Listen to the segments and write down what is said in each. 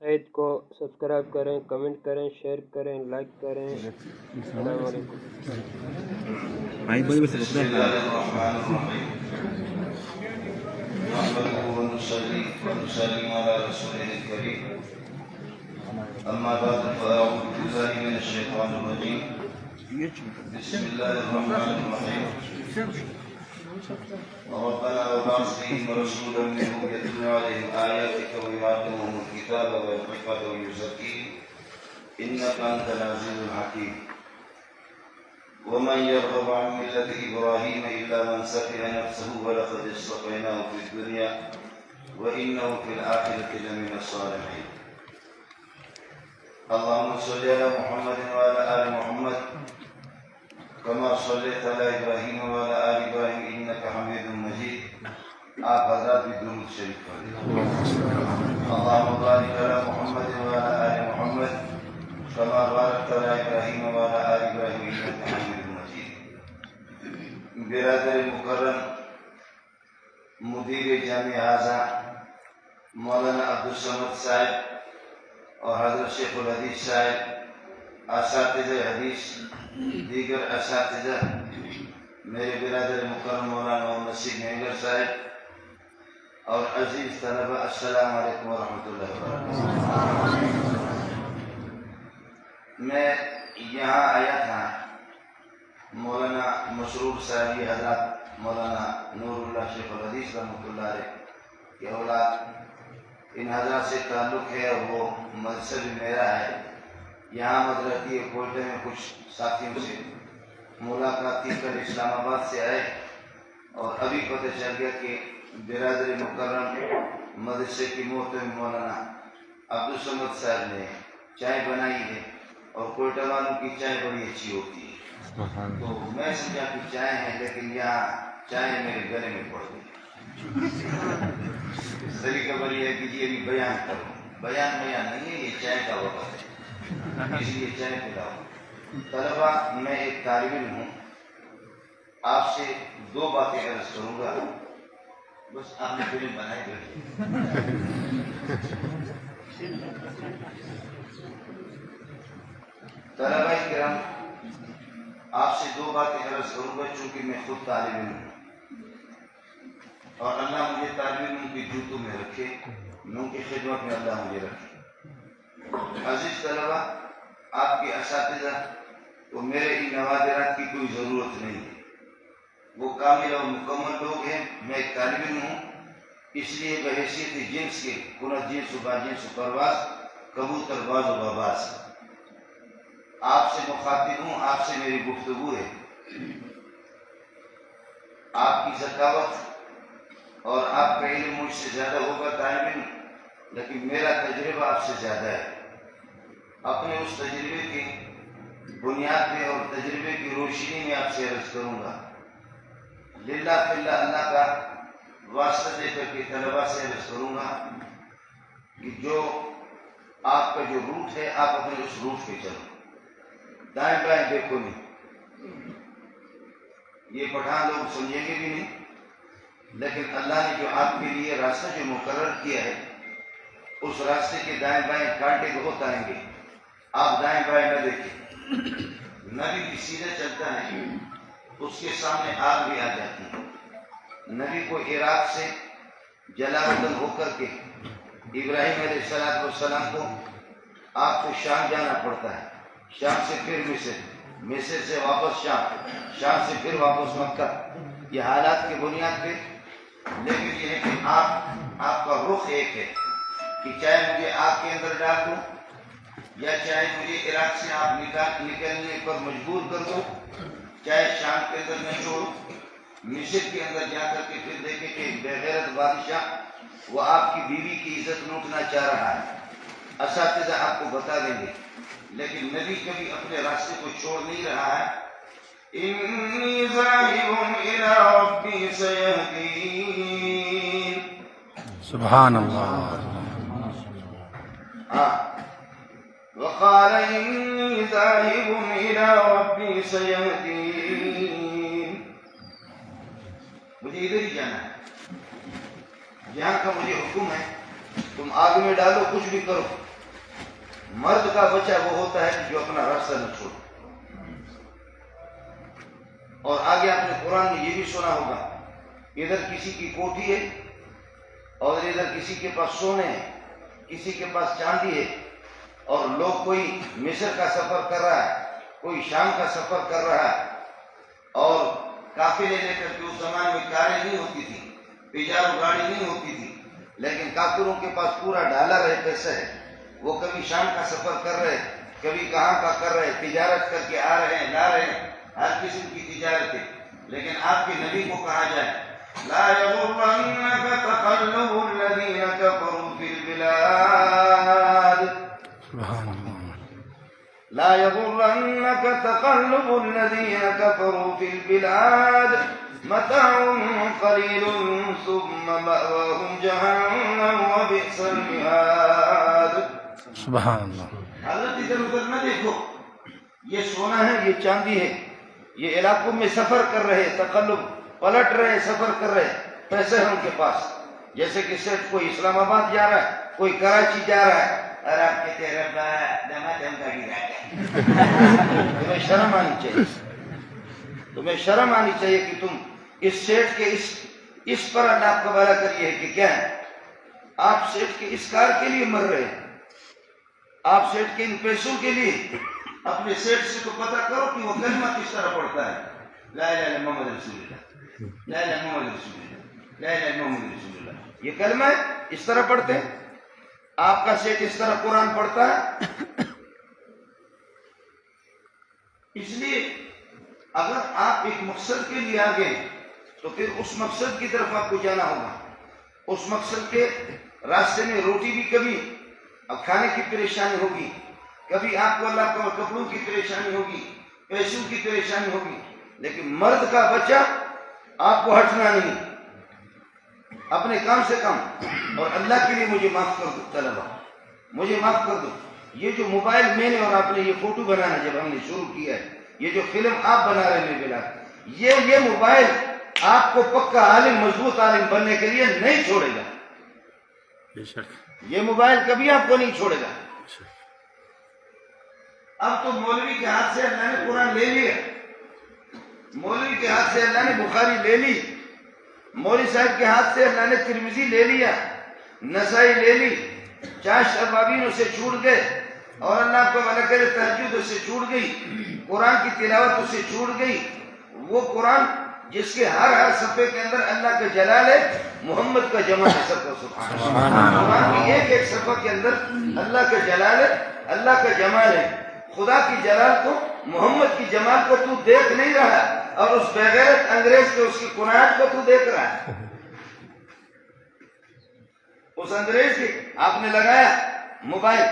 سعید کو سبسکرائب کریں، کمنٹ کریں، شیئر کریں، لائک کریں۔ السلام علیکم۔ بسم الله الرحمن الرحيم نحمده ونصلي ونسلم على رسوله الكريم أما بعد فأعوذ بالله من الشيطان الرجيم بسم الله الرحمن الرحيم ربنا وابعث فيهم رسولا منهم يتلو عليهم آياتك ويعلمهم الكتاب والحكمة ويزكيهم إنك أنت العزيز الحكيم ومن يرغب عن ملة إبراهيم إلا من سفه نفسه ولقد اصطفيناه في الدنيا وإنه في الآخرة لمن الصالحين اللهم صل على محمد وعلى آل محمد كما صليت على إبراهيم وعلى آل إبراهيم إنك حميد مجيد آپ حضرات بھی درود شریف پڑھیں اللهم بارك على محمد وعلى آل محمد كما باركت على إبراهيم وعلى آل إبراهيم إنك حميد مجيد برادر مکرم مدیر جامع اعظم مولانا عبدالصمد صاحب اور حضرت شیخ الحدیث صاحب، اساتذہ حدیث، دیگر اساتذہ، میرے برادر مکرم مولانا محمد نصیر مینگر صاحب اور عزیز طلبہ، السلام علیکم ورحمۃ اللہ وبرکاتہ۔ میں یہاں آیا تھا مولانا مسرور صاحبی حضرات مولانا نور اللہ شیخ الحدیث رحمۃ اللہ علیہ کی اولاد، ان حضرات سے تعلق ہے اور وہ مذہب میرا ہے۔ یہاں مدرتی کوئٹہ میں کچھ ساتھیوں سے ملاقات کی، کل اسلام آباد سے آئے اور ابھی پتہ چل گیا کہ برادر مکرم مدرسے کی محترم مولانا عبدالصمد صاحب نے چائے بنائی ہے اور کوئٹہ والوں کی چائے بڑی اچھی ہوتی ہے، تو میں سمجھا کہ چائے ہے، لیکن یہاں چائے میرے گلے میں پڑ گئی۔ طریقہ بڑی ہے کہ جی ابھی بیان کرو، بیان نہیں ہے، یہ چائے کا وقت ہے، اس لیے چائے پلاؤ۔ طلبہ، میں ایک طالب علم ہوں، آپ سے دو باتیں عرض کروں گا، بس آپ نے فلم بنائی بیٹھے۔ طلبہ کرام، آپ سے دو باتیں عرض کروں گا چونکہ میں خود طالب علم ہوں اور اللہ مجھے طالب علم کی جوتوں میں رکھے، ان کی خدمت میں اللہ مجھے رکھے۔ عزیز طلبہ، آپ کے اساتذہ تو میرے ان نوادرات کی کوئی ضرورت نہیں ہے، وہ کامل اور مکمل لوگ ہیں۔ میں ایک طالب علم ہوں، اس لیے بحیثیت جنس کے کنت جنس و با جنس و پرواز، کبوتر باز و باباز آپ سے مخاطب ہوں، آپ سے میری گفتگو ہے۔ آپ کی ذکاوت اور آپ کا علم مجھ سے زیادہ ہوگا طالب علم، لیکن میرا تجربہ آپ سے زیادہ ہے۔ اپنے اس تجربے کی بنیاد پہ اور تجربے کی روشنی میں آپ سے عرض کروں گا، للہ فی اللہ اللہ کا واسطہ دے کر کے طلبہ سے عرض کروں گا کہ جو آپ کا جو روٹ ہے، آپ اپنے اس روٹ پہ چلو، دائیں بائیں دیکھو نہیں۔ یہ پٹھان لوگ سمجھیں گے بھی نہیں، لیکن اللہ نے جو آپ کے لیے راستہ جو مقرر کیا ہے، اس راستے کے دائیں بائیں کانٹے بہت آئیں گے، آپ دائیں بائیں نہ دیکھیں۔ نبی بھی سیدھے چلتا ہے، اس کے سامنے آگ بھی آ جاتی ہے۔ نبی کو عراق سے جلا وطن ہو کر کے ابراہیم علیہ السلام کو آپ کو شام جانا پڑتا ہے، شام سے پھر مصر، مصر سے واپس شام، شام سے پھر واپس مکہ۔ یہ حالات کی بنیاد پہ، لیکن یہ ہے کہ آپ کا رخ ایک ہے کہ چاہے مجھے آگ کے اندر ڈال دو یا چاہے مجھے عراق سے آپ نکلنے پر مجبور کر دو، چاہے شام کے اندر میں چھوڑو، مصر کے اندر جا کر کے پھر دیکھیں کہ بے غیرت بادشاہ وہ آپ کی بیوی کی عزت لوٹنا چاہ رہا ہے، اساتذہ آپ کو بتا دیں گے، لیکن نبی کبھی اپنے راستے کو چھوڑ نہیں رہا ہے۔ انی ذاہب الی ربی سیہدین، سبحان اللہ۔ وقال انی ذاہب الی ربی سیہدین، مجھے ادھر ہی جانا ہے، جہاں کا مجھے حکم ہے تم آگ میں ڈالو، کچھ بھی کرو، مرد کا بچہ وہ ہوتا ہے کہ جو اپنا راستہ نہ چھوڑے۔ اور آگے آپ نے قرآن میں یہ بھی سنا ہوگا، ادھر کسی کی کوٹھی ہے اور ادھر کسی کے پاس سونے ہے، کسی کے پاس چاندی ہے، اور لوگ کوئی مصر کا سفر کر رہا ہے، کوئی شام کا سفر کر رہا ہے، اور قافلے لے کر کے اس زمانے میں کاریں نہیں ہوتی تھی، پیجارو گاڑی نہیں ہوتی تھی، لیکن کافروں کے پاس پورا ڈالر ہے، پیسہ ہے، وہ کبھی شام کا سفر کر رہے، کبھی کہاں کا کر رہے، تجارت کر کے آ رہے ہیں، لا رہے ہیں، ہر قسم کی تجارت ہے، لیکن آپ کے نبی کو کہا جائے لا يغرنك تقلب الذين كفروا في البلاد، سبحان اللہ. لا يغرنك تقلب الذين كفروا في البلاد متاع قليل ثم مأواهم جهنم وبئس المهاد. سبحان اللہ. حضرت ادھر ادھر نہ دیکھو، یہ سونا ہے، یہ چاندی ہے، یہ علاقوں میں سفر کر رہے، تقلب پلٹ رہے، سفر کر رہے، پیسے ہیں ان کے پاس، جیسے کہ صرف کوئی اسلام آباد جا رہا ہے، کوئی کراچی جا رہا ہے، اور آپ کہتے ہیں ربا دما دم کا گرا ہے. تمہیں شرم آنی چاہیے، تمہیں شرم آنی چاہیے کہ تم اس سیٹ کے اس پر اللہ کا بھلا کریے کہ کیا ہے، آپ سیٹ کے اس کار کے لیے مر رہے ہیں، آپ سیٹ کے ان پیسوں کے لیے. اپنے سیٹ سے تو پتہ کرو کہ وہ کلمہ کس طرح پڑھتا ہے، لا الہ الا محمد رسول اللہ، لا الہ الا محمد رسول اللہ، لا الہ الا محمد رسول اللہ. یہ کلمہ ہے، اس طرح پڑھتے ہیں. آپ کا سیٹ اس طرح قرآن پڑھتا ہے. اس لیے اگر آپ ایک مقصد کے لیے آگے تو پھر اس مقصد کی طرف آپ کو جانا ہوگا. اس مقصد کے راستے میں روٹی بھی کبھی اب کھانے کی پریشانی ہوگی، کبھی آپ کو اللہ کو کپڑوں کی پریشانی ہوگی، پیسوں کی پریشانی ہوگی، لیکن مرد کا بچہ آپ کو ہٹنا نہیں، اپنے کام سے کام. اور اللہ کے لیے مجھے معاف کر دو طلبہ، مجھے معاف کر دو. یہ جو موبائل میں نے اور آپ نے یہ فوٹو بنانا جب ہم نے شروع کیا ہے، یہ جو فلم آپ بنا رہے ہیں بلا، یہ موبائل آپ کو پکا عالم، مضبوط عالم بننے کے لیے نہیں چھوڑے گا. یہ موبائل کبھی آپ کو نہیں چھوڑے گا. اب تو مولوی کے ہاتھ سے اللہ نے قرآن لے لیا، مولوی کے ہاتھ سے اللہ نے بخاری لے لی، مولوی صاحب کے ہاتھ سے اللہ نے ترمذی لے لیا، نسائی لے لی، چاش ابابین اسے چھوٹ گئے، اور اللہ کو بھلا کرے تہجد اسے چھوٹ گئی، قرآن کی تلاوت اسے چھوٹ گئی. وہ قرآن جس کے ہر صفحے کے اندر اللہ کا جلال ہے، محمد کا جمال ہے. سب کو سبحان اللہ. قرآن کی ایک صفحہ کے اندر اللہ کا جلال ہے، اللہ کا جمال ہے. خدا کی جلال کو، محمد کی جمال کو تو دیکھ نہیں رہا، اور اس بغیرت انگریز کے اس کی قناعت کو تو دیکھ رہا ہے. اس انگریز کی آپ نے لگایا موبائل،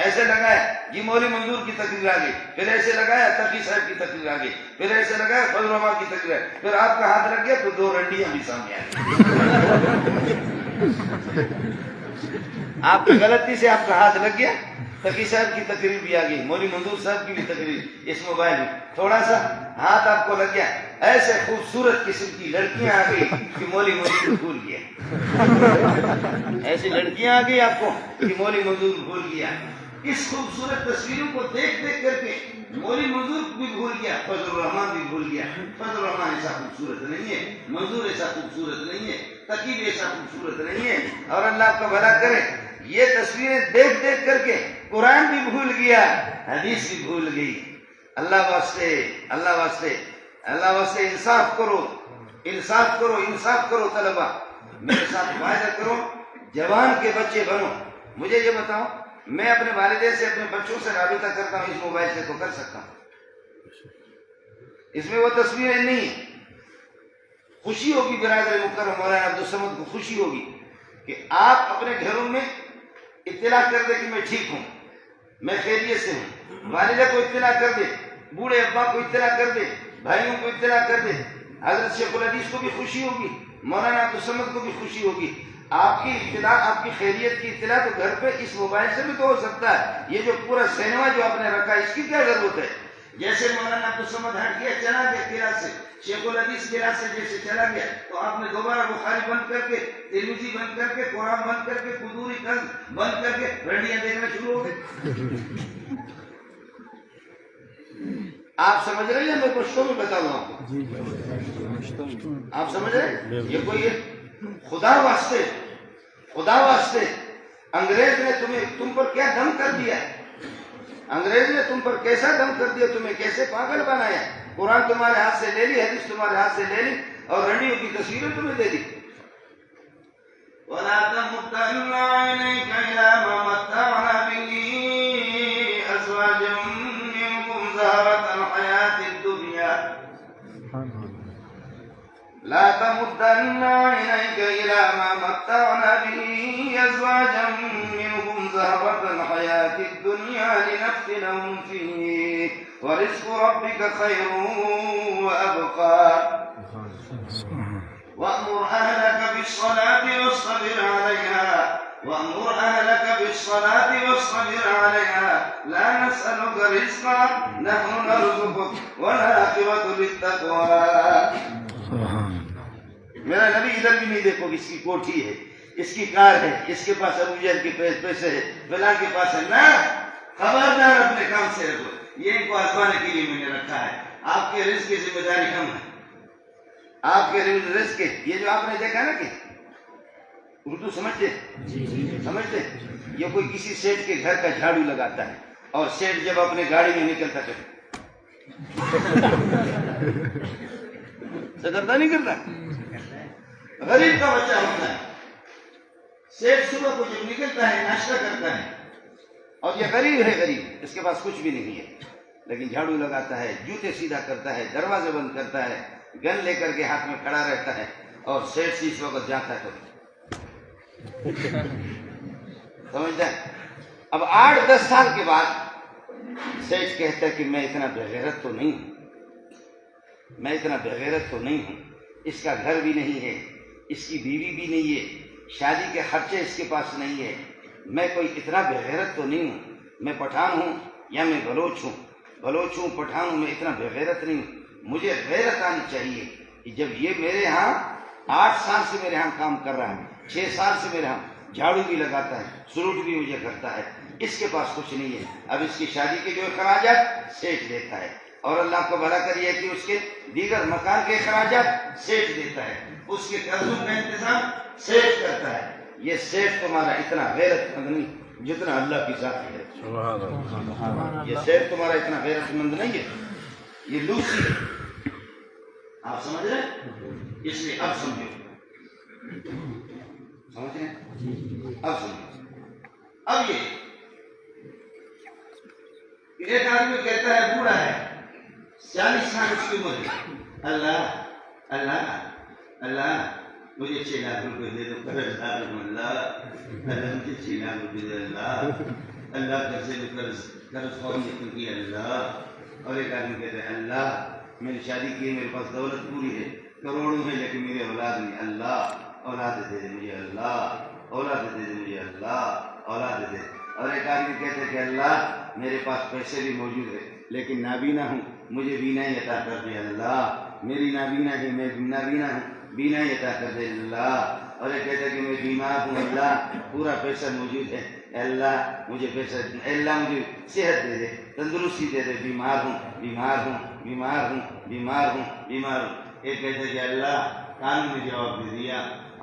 ایسے لگایا یہ مولوی منظور کی تقریر آ گئی، پھر ایسے لگایا تقی صاحب کی تقریر آ گئی، پھر ایسے لگایا فضل الرحمان کی تقریر، پھر آپ کا ہاتھ لگ گیا تو دو رنڈیاں بھی سامنے آ گئی. آپ کی غلطی سے آپ کا ہاتھ لگ گیا، تقی صاحب کی تقریر بھی آ گئی، مولوی منظور صاحب کی بھی تقریر اس موبائل میں، تھوڑا سا ہاتھ آپ کو لگ گیا، ایسے خوبصورت قسم کی لڑکیاں آ گئی کہ مولوی منظور بھول گیا. ایسی لڑکیاں آ گئی آپ کو کہ مولوی منظور بھول گیا. اس خوبصورت تصویروں کو دیکھ دیکھ کر کے مولوی منظور بھی بھول گیا، فضل الرحمان بھی بھول گیا. فضل الرحمان ایسا خوبصورت نہیں ہے، منظور ایسا خوبصورت نہیں ہے، تقی بھی ایسا خوبصورت نہیں ہے. اور اللہ کو بھلا کرے یہ تصویریں دیکھ دیکھ کر کے قرآن بھی بھول گیا، حدیث بھی بھول گئی. اللہ واسطے، اللہ واسطے، اللہ واسطے انصاف کرو، انصاف کرو، انصاف کرو. طلبہ میرے ساتھ وعدہ کرو، جوان کے بچے بنو. مجھے یہ بتاؤ، میں اپنے والدین سے، اپنے بچوں سے رابطہ کرتا ہوں اس موبائل سے تو کر سکتا ہوں، اس میں وہ تصویریں نہیں ہیں. خوشی ہوگی برادر مکرم مولانا عبدالصمد کو، خوشی ہوگی کہ آپ اپنے گھروں میں اطلاع کر دے کہ میں ٹھیک ہوں، میں خیریت سے ہوں. والدہ کو اطلاع کر دے، بوڑھے ابا کو اطلاع کر دے، بھائیوں کو اطلاع کر دے. حضرت شیخ الحدیث کو بھی خوشی ہوگی، مولانا عبدالصمد کو بھی خوشی ہوگی. آپ کی اطلاع، آپ کی خیریت کی اطلاع تو گھر پہ اس موبائل سے بھی تو ہو سکتا ہے. یہ جو پورا سینما جو آپ نے رکھا ہے اس کی کیا ضرورت ہے؟ جیسے مولانا عبدالصمد ہٹ گیا چلا گیا قلعہ سے، شیخ الحدیث کے راستے جیسے چلا گیا تو آپ نے دوبارہ بخاری بند کر کے، ترمذی بند کر کے، قرآن بند کر کے، قدوری بند کر کے رنڈیاں دیکھنا شروع ہو گئے۔ آپ سمجھ رہے ہیں؟ میں پشتوں میں بتا رہا ہوں آپ سمجھ رہے ہیں؟ یہ کوئی خدا واسطے انگریز نے تم پر کیا دم کر دیا، انگریز نے تم پر کیسا دم کر دیا، تمہیں کیسے پاگل بنایا، قرآن تمہارے ہاتھ سے لے لی، حدیث تمہارے ہاتھ سے لے لی اور رنڈیوں کی تصویریں تمہیں دے دی۔ وَلَا تَمُدَّنَّ عَيْنَيْكَ إِلَىٰ مَا مَتَّعْنَا بِهِ أَزْوَاجًا مِّنْهُمْ زَهْرَةَ الْحَيَاةِ الدُّنْيَا لا تمدن عينيك إلى ما متعنا به أزواجا منهم زهرة الحياة الدنيا لنفتنهم فيه ورزق ربك خير وأبقى وأمر أهلك بالصلاة واصطبر عليها لا نسألك رزقا نحن نرزقك والعاقبة للتقوى۔ میرا نبی ادھر بھی نہیں دیکھو کہ اس کی کوٹھی ہے، اس کی کار ہے، اس کے پاس ابو جہل کے پیسے ہے، فلاں کے پاس ہے، نہ، خبردار اپنے کام سے رکھو، یہ ان کو آزمانے کے لیے میں نے رکھا ہے۔ آپ کے رزق کی ذمہ داری کم ہے، آپ کے رزق کے، یہ جو آپ نے دیکھا نا کہ اردو سمجھتے یہ کوئی کسی سیٹ کے گھر کا جھاڑو لگاتا ہے اور سیٹ جب اپنے گاڑی میں نکلتا ہے کرتا نہیں کرتا، غریب کا بچہ ہوتا ہے، سیٹ صبح کو جب نکلتا ہے ناشتہ کرتا ہے اور یہ غریب ہے، غریب اس کے پاس کچھ بھی نہیں ہے لیکن جھاڑو لگاتا ہے، جوتے سیدھا کرتا ہے، دروازے بند کرتا ہے، گن لے کر کے ہاتھ میں کھڑا رہتا ہے اور سیٹ سے اس وقت جاتا ہے تو سمجھتا ہے۔ اب 8-10 سال کے بعد سیٹ کہتا ہے کہ میں اتنا بغیرت تو نہیں ہوں، میں اتنا بغیرت تو نہیں ہوں، اس کا گھر بھی نہیں ہے، اس کی بیوی بھی نہیں ہے، شادی کے خرچے اس کے پاس نہیں ہے، میں کوئی اتنا بغیرت تو نہیں ہوں، میں پٹھان ہوں یا میں بلوچ ہوں، پٹھان ہوں، میں اتنا بغیرت نہیں ہوں، مجھے غیرت آنی چاہیے کہ جب یہ میرے ہاں 8 سال سے میرے ہاں کام کر رہا ہے، 6 سال سے میرے ہاں جھاڑو بھی لگاتا ہے، سلوٹ بھی مجھے کرتا ہے، اس کے پاس کچھ نہیں ہے، اب اس کی شادی کے جو اخراجات سیٹ دیتا ہے اور اللہ کو بھلا کریے کہ اس کے دیگر مکان کے اخراجات سیٹ دیتا ہے، اس کے قرضوں کا انتظام سیٹ کرتا ہے۔ یہ سیٹ تمہارا اتنا غیرت مند نہیں جتنا اللہ کی ذات ہے، یہ سیٹ تمہارا اتنا غیرت مند نہیں ہے، یہ لوسی ہے، آپ سمجھ رہے ہیں؟ اس لیے اب سمجھو، سمجھ رہے ہیں؟ اب سمجھو، اب یہ ایک آدمی کہتا ہے بوڑھا ہے، 40 سال اس کی عمر ہے، اللہ مجھے 6 لاکھ روپے دے دو، قرض دار ہوں اللہ مجھے 6 لاکھ روپے دے اللہ قرضے میں قرض خور نہیں کیا اللہ۔ اور ایک آدمی کہتا ہے اللہ میں نے شادی کی، میرے پاس دولت پوری ہے، کروڑوں ہے، لیکن میری اولاد نہیں، اللہ اولاد دے دے مجھے، اللہ اولاد دے دے مجھے، اللہ اولاد دے دے۔ اور ایک آدمی کہتے ہیں کہ اللہ میرے پاس پیسے بھی موجود ہے لیکن نابینا ہوں، مجھے بینائی عطا کر دے اللہ، میری نابینا ہے، میں نابینا ہوں، بینائی عطا کر دے اللہ۔ اور ایک کہتا ہے کہ میں بیمار ہوں اللہ، پورا پیسہ موجود ہے اللہ، مجھے پیسہ، اللہ مجھے صحت دے دے، تندرستی دے دے، بیمار ہوں بیمار ہوں بیمار ہوں بیمار ہوں بیمار ہوں۔ ایک کہتا ہے کہ اللہ کان نے جواب دے دیا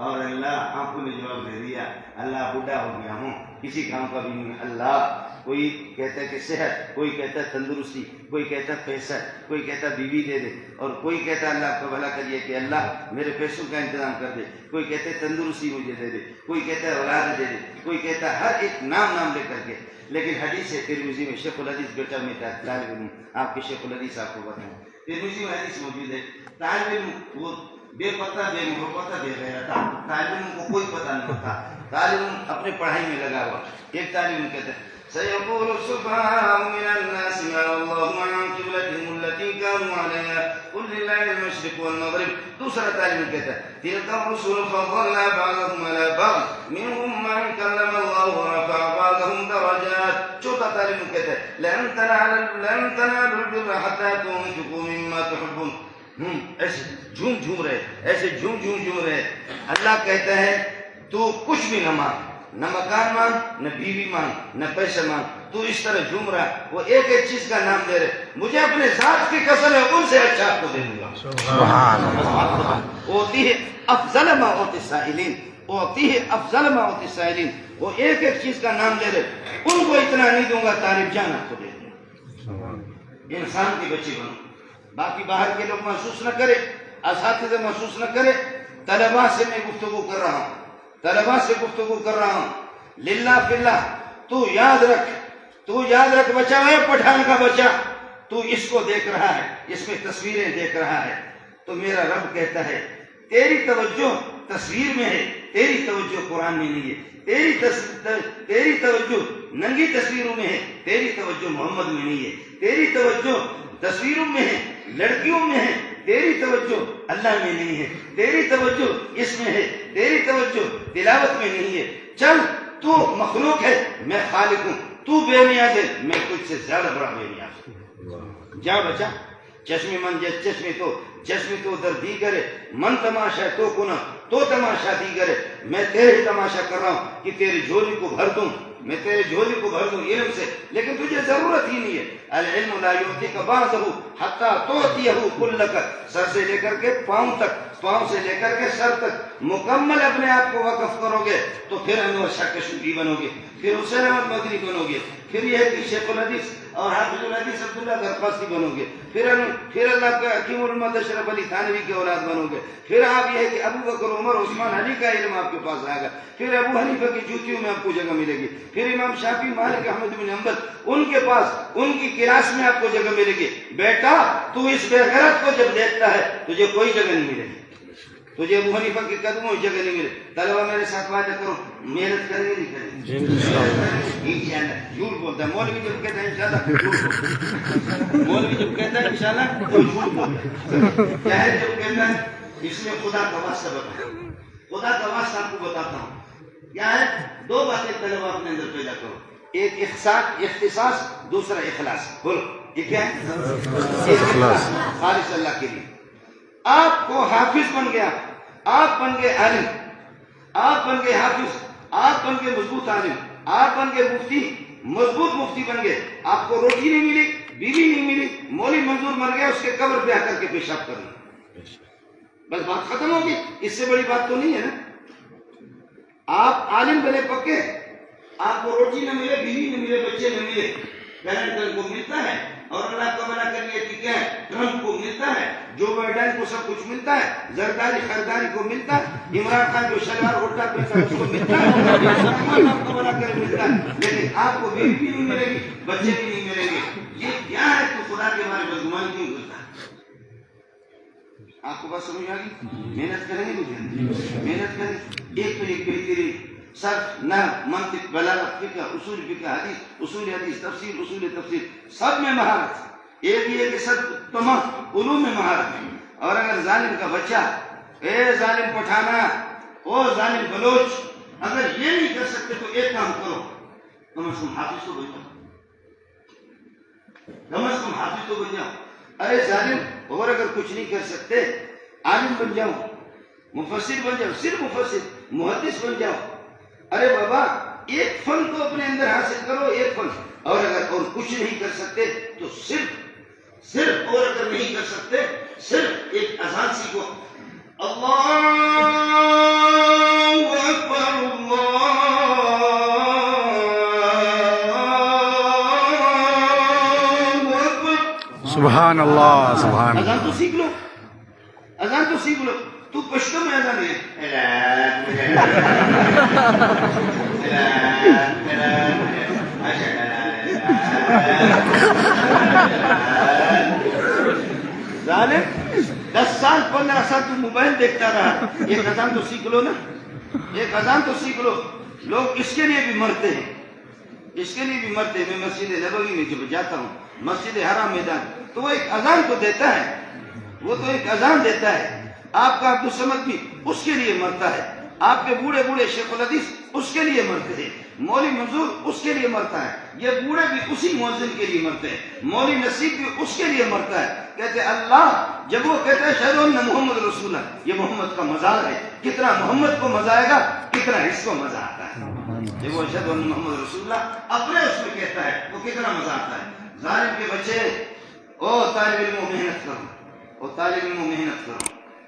اور اللہ آنکھوں نے جواب دے دیا، اللہ بوڑھا ہو گیا ہوں، کسی کام کا بھی نہیں اللہ۔ کوئی کہتا ہے کہ صحت، کوئی کہتا ہے تندرستی، کوئی کہتا ہے پیسہ، کوئی کہتا ہے بیوی دے دے، اور کوئی کہتا ہے اللہ کو بھلا کریے کہ اللہ میرے پیسوں کا انتظام کر دے، کوئی کہتا ہے تندرستی مجھے دے دے، کوئی کہتا ہے اولاد دے دے، کوئی کہتا ہے ہر ایک نام لے کر کے۔ لیکن حدیث ہے ترمذی میں، شیخ الحدیث بیٹا میں طالب علم، آپ کے شیخ الحدیث آپ کو بتائیں، ترمذی میں حدیث موجود ہے، طالب علم وہ بے پتہ بے محبت بے غیرت، طالب علم کو کوئی پتہ نہیں ہوتا، طالب علم اپنے پڑھائی میں لگا ہوا۔ ایک طالب علم کہتا ہے سيقول السفهاء من الناس ما والله عن قبلتهم التي كانوا عليها قل لله المشرق والمغرب۔ دوسرا تعلیم کہتا ہے تلك الرسل فضلنا بعضهم على بعض منهم من كلم الله ورفع بعضهم درجات۔ چوتھا تعلیم کہتا ہے لن تنالوا البر حتى تنفقوا مما تحبون۔ ایسے جھوم رہے، ایسے جھوم رہے. اللہ کہتا ہے تو کچھ بھی نہ مانگ، نہ مکان مانگ، نہ بیوی مانگ، نہ پیسے مانگ، تو اس طرح جھوم رہا. وہ ایک ایک چیز کا نام دے رہے. مجھے اپنے ذات کی قسم ہے ان سے اچھا آپ کو دے دوں گا. سبحان اللہ. ہوتی ہے افضل ما اوتی السائلین، ہوتی ہے افضل ما اوتی السائلین. وہ ایک ایک چیز کا نام دے رہے. ان کو اتنا نہیں دوں گا، طالب جان آپ کو دے دوں گا. انسان کے بچے بنو. باقی باہر کے لوگ محسوس نہ کرے، اساتذہ محسوس نہ کرے. طلباء سے میں گفتگو کر رہا ہوں، طلباء سے گفتگو کر رہا ہوں. للہ فی اللہ تو یاد رکھ بچہ ہے، پٹھان کا بچہ. تو اس کو دیکھ رہا ہے، اس میں تصویریں دیکھ رہا ہے. تو میرا رب کہتا ہے تیری توجہ تصویر میں ہے، تیری توجہ قرآن میں نہیں ہے. تیری توجہ ننگی تصویروں میں ہے، تیری توجہ محمد میں نہیں ہے. تیری توجہ تصویروں میں ہے، لڑکیوں میں ہے، تیری توجہ اللہ میں نہیں ہے. تیری توجہ اس میں ہے، تیری توجہ تلاوت میں نہیں ہے. چل تو مخلوق ہے، میں خالق ہوں. تو بے نیاز ہے، میں تجھ سے زیادہ بڑا بے نیاز ہوں. جا بچہ. چشمی من چشمی تو در دیگرے، من تماشا تو کنا تو تماشا دیگرے. میں تیرے تماشا کر رہا ہوں کہ تیری جھولی کو بھر دوں، میں تیرے جھولی کو بھر دوں علم سے، لیکن تجھے ضرورت ہی نہیں ہے. العلم لا یعطیک بعضہ حتی تعطیہ کلک. سر سے لے کر کے پاؤں تک، پاؤں سے لے کر کے سر تک مکمل اپنے آپ کو وقف کرو گے تو پھر انور شاہ کشمیری بنو گے، پھر حسین احمد مدنی بنو گے، پھر یہ ہے کہ شیخ الحدیث اور حافظ الحدیث عبداللہ درخواستی بنو گے، پھر اللہ کا حکیم الامت اشرف علی تھانوی کے اولاد بنو گے. پھر آپ یہ ہے کہ ابو بکر عمر عثمان علی کا علم آپ کے پاس آئے گا. پھر ابو حنیفہ کی جوتیوں میں آپ کو جگہ ملے گی. پھر امام شافعی مالک احمد بن حنبل ان کے پاس ان کی کلاس میں آپ کو جگہ ملے گی. بیٹا تو اس بے غیرت کو جب دیکھتا ہے تجھے کوئی جگہ نہیں ملے گی، تجھے ابو حنیفہ کے قدموں میں جگہ نہیں ملے. طلبہ میرے ساتھ وعدہ کرو، محنت کریں گے نہیں کریں گے؟ انشاءاللہ. جھوٹ بولتا ہے مولوی جب کہتا ہے انشاءاللہ، مولوی جب کہتا ہے انشاءاللہ تو جھوٹ بولتا ہے. کیا ہے جب کہتا ہے؟ اس میں خدا کا واسطہ بتا، خدا کا واسطہ آپ کو بتاتا ہوں. کیا ہے؟ دو باتیں طلبہ اپنے اندر پیدا کرو. ایک اختصاص، دوسرا اخلاص. بولو یہ کیا ہے؟ اخلاص، خالص اللہ کے لیے. آپ کو حافظ بن گیا، آپ بن گئے عالم، آپ بن گئے حافظ، آپ بن گئے مضبوط عالم، آپ بن گئے مفتی، مضبوط مفتی بن گئے. آپ کو روٹی نہیں ملی، بیوی نہیں ملی، مولوی منظور مر گیا، اس کے قبر پہ آ کر کے پیشاب کرنا، بس بات ختم ہوگی. اس سے بڑی بات تو نہیں ہے نا. آپ عالم بنے پکے، آپ کو روٹی نہ ملے، بیوی نہ ملے، بچے نہ ملے، پیرنٹ کو ملتا ہے اور اللہ کا بنا کر یہ کیا ہے ٹرمپ کو ملتا ہے، جو بائیڈن کو سب کچھ ملتا ہے، زرداری خریداری کو ملتا ہے، عمران خان جو شلوار اٹھا پیسہ اس کو ملتا ہے، آپ کو بنا کر ملتا ہے. لیکن آپ کو بیوی بھی نہیں ملے گی، بچے بھی نہیں ملیں گے. یہ کیا ہے؟ تو خدا کے بارے میں گمان کیوں کرتا ہے؟ آپ کو بات سمجھ آ گئی؟ محنت کریں گے مجھے، محنت کریں. ایک تو ایک بہترین صرف، نحو، منطق، بلاغت، فقہ، اصول فقہ، حدیث، اصول حدیث، تفسیر، اصول تفسیر، سب میں مہارت. ایک یہ کہ سب تمام علوم میں مہارت ہے. اور اگر ظالم کا بچہ، اے ظالم پٹھانا، او ظالم بلوچ، اگر یہ نہیں کر سکتے تو ایک کام کرو، کم از کم حافظ تو بن جاؤ، کم از کم حافظ تو بن جاؤ. ارے ظالم، اور اگر کچھ نہیں کر سکتے عالم بن جاؤ، مفسر بن جاؤ، صرف مفسر، محدث بن جاؤ. ارے بابا ایک فن تو اپنے اندر حاصل کرو، ایک فن. اور اگر اور کچھ نہیں کر سکتے تو صرف اور اگر نہیں کر سکتے صرف ایک اذان سیکھو. اللہ اکبر، اللہ اکبر. سبحان اللہ، سبحان اذان اللہ. تو سیکھ لو، اذان تو سیکھ لو. تو پشتو میں اذان ہے. ظالم 10 سال 15 سال تو موبائل دیکھتا رہا. ایک اذان تو سیکھ لو نا، ایک اذان تو سیکھ لو. لوگ اس کے لیے بھی مرتے ہیں، اس کے لیے بھی مرتے ہیں. میں مسجد نبوی میں جب جاتا ہوں، مسجد حرام میدان، تو وہ ایک اذان تو دیتا ہے، وہ تو ایک اذان دیتا ہے. آپ کا عبدالصمد بھی اس کے لیے مرتا ہے، آپ کے بوڑھے بوڑھے شیخ الحدیث اس کے لیے مرتے ہیں. مولوی منظور اس کے لیے مرتا ہے، یہ بوڑھے بھی اسی مؤذن کے لیے مرتے ہیں، مولوی نصیب بھی اس کے لیے مرتا ہے. کہتے اللہ جب وہ کہتا ہے اشہد ان محمد رسول اللہ، یہ محمد کا مزار ہے، کتنا محمد کو مزہ آئے گا، کتنا اس کو مزہ آتا ہے. جب وہ اشہد ان محمد رسول اللہ اپنے اس میں کہتا ہے وہ کتنا مزہ آتا ہے. ظالم کے بچے، او طالب علم محنت کرو، او طالب علم محنت کرو،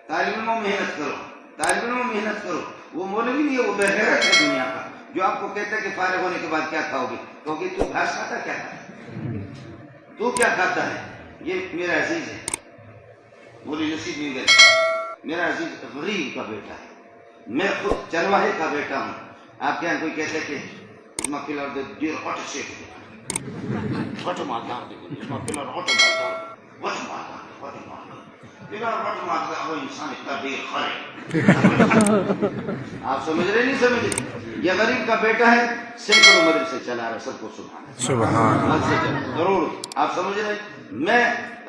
طالب علم محنت کرو، طالب علم محنت کرو. وہ مولوی نہیں ہے، وہ بے غیرت ہے دنیا کا، جو آپ کو کہتا ہے کہ فارغ ہونے کے بعد کیا کھاؤ گے، کہو گے تو گھاس کھاتا کیا کھاتا، تو کیا کھاتا ہے. یہ میرا عزیز ہے مولوی نصیب نہیں گئے، میرا عزیز غریب کا بیٹا ہے، میں خود چرواہے کا بیٹا ہوں. آپ کے یہاں کوئی کہتے کہ اس میں کلر دے دیر ہٹ سے ہٹ مارتا اس میں کلر ہٹ مارتا وٹ مارتا وٹ مارتا کلر ہٹ مارتا. وہ انسان اتنا بے خیر. آپ سمجھ رہے نہیں سمجھ رہے؟ یہ غریب کا بیٹا ہے، سینکڑوں مدرسے چلا رہا، سب کو سبحان ضرور. آپ سمجھ رہے؟ میں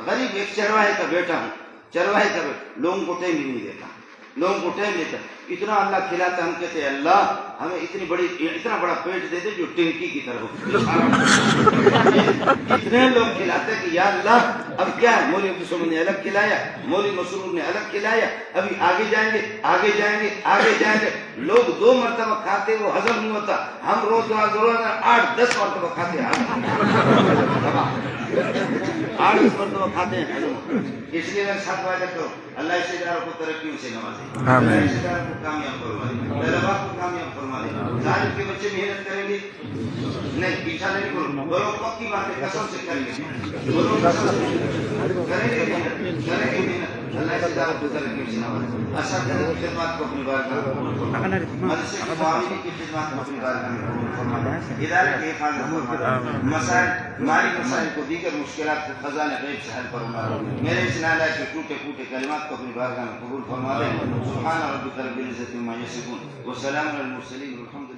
غریب ایک چرواہے کا بیٹا ہوں، چرواہے کا بیٹا، لوگوں کو ٹائم ہی نہیں دیتا، لوگوں کو ٹائم دیتا. اتنا اللہ کھلاتا، ہم کہتے ہیں اللہ ہمیں اتنا بڑا پیٹ دے دے جو ٹنکی کی طرح ہو. اتنے لوگ کھلاتے کہ یا اللہ اب کیا ہے. مولوی عبدالصمد نے الگ کھلایا، مولوی مسرور نے الگ کھلایا، ابھی آگے جائیں گے آگے جائیں گے آگے جائیں گے. لوگ 2 مرتبہ کھاتے وہ ہضم نہیں ہوتا، ہم روز 8-10 مرتبہ کھاتے ہیں، 8-10 مرتبہ کھاتے ہیں. اس لیے میں ساتھ وعدہ کرو اللہ اس اداروں کو ترقیوں سے نوازے، اللہ اس اداروں کو کامیاب فرما دے، طلباء کو کامیاب فرما دے. ظالم کے بچے محنت کریں گے نہیں، پیچھا نہیں کرو، بولو پکی بات ہے، قسم سے کریں گے، بولو قسم سے کریں گے محنت، کریں گے محنت. اللہ اس اداروں کو ترقیوں سے نوازے. اساتذہ کی خدمات کو اپنی بارگاہ میں قبول فرما دے، مدرسے کے معاونین کی خدمات کو اپنی بارگاہ میں قبول فرما دے، ادارے کی حفاظت فرما دے. مسائل مالی مسائل کو، دیگر مشکلات کو خزانہ غیب سے حل فرما دے. میرے اس نالے کے ٹوٹے پھوٹے کلمات کو اپنی بارگاہ میں قبول فرما دے. سبحان ربک رب العزت عما یصفون وسلام علی المرسلین والحمد